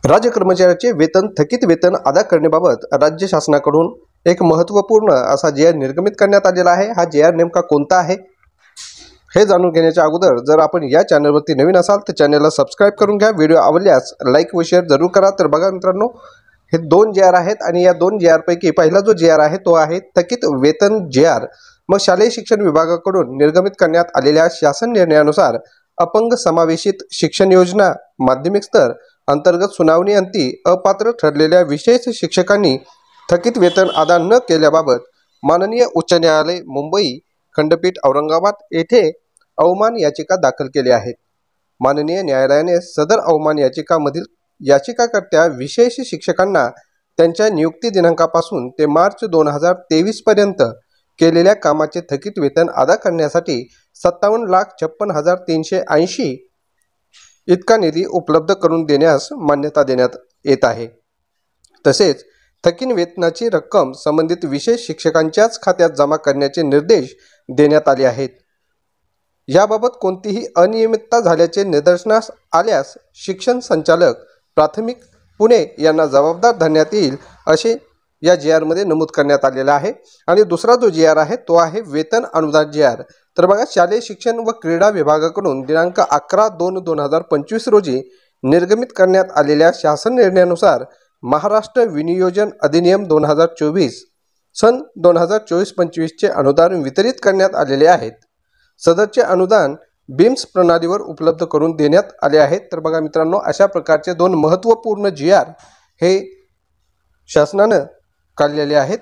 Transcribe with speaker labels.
Speaker 1: राज्य कर्मचाऱ्याचे वेतन थकीत वेतन अदा करण्याबाबत राज्य शासनाकडून एक महत्त्वपूर्ण असा जी.आर निर्गमित करण्यात आलेला आहे। हा जी.आर नेमका कोणता आहे हे जाणून घेण्याच्या अगोदर जर आपण या चॅनलवरती नवीन असाल तर चॅनलला सबस्क्राइब करून घ्या। व्हिडिओ आवडल्यास लाईक व शेअर जरूर करा। तर बघा मित्रांनो, हे दोन जी.आर आहेत आणि या दोन जी.आर पैकी पहिला जो जी.आर आहे तो आहे थकीत वेतन जी.आर। मग शालेय शिक्षण विभागाकडून निर्गमित करण्यात आलेल्या शासन निर्णयानुसार अपंग समावेशित शिक्षण योजना माध्यमिक स्तर अंतर्गत सुनावणी अंती अपात्र ठरलेल्या विशेष शिक्षकांनी थकीत वेतन अदा न केल्याबाबत माननीय उच्च न्यायालय मुंबई खंडपीठ औरंगाबाद येथे अवमान याचिका दाखल केली आहे। माननीय न्यायालयाने सदर अवमान याचिकामधील याचिकाकर्त्या विशेष शिक्षकांना त्यांच्या नियुक्ती दिनांकापासून ते मार्च 2023 पर्यंत केलेल्या कामाचे थकीत वेतन अदा करण्यासाठी 57,56,380 इतका निधी उपलब्ध करून देण्यास मान्यता देण्यात येत आहे। तसेच थकीत वेतनाची रक्कम संबंधित विशेष शिक्षकांच्याच खात्यात जमा करण्याचे निर्देश देण्यात आले आहेत। याबाबत कोणतीही अनियमितता झाल्याचे निदर्शनास आल्यास शिक्षण संचालक प्राथमिक पुणे यांना जबाबदार धरण्यात येईल असे या जी.आर मध्ये नमूद करण्यात आलेला आहे। आणि दुसरा जो जी.आर आहे तो आहे वेतन अनुदान जी.आर। तर बघा, शालेय शिक्षण व क्रीडा विभागाकडून दिनांक 11/2/2025 रोजी निर्गमित करण्यात आलेल्या शासन निर्णयानुसार महाराष्ट्र विनियोजन अधिनियम 2024 सन 2024-25 चे अनुदान वितरित करण्यात आलेले आहेत। सदरचे अनुदान बीम्स प्रणालीवर उपलब्ध करून देण्यात आले आहेत। तर बघा मित्रांनो, अशा प्रकारचे दोन महत्त्वपूर्ण जी.आर हे शासनाने काढलेले आहेत।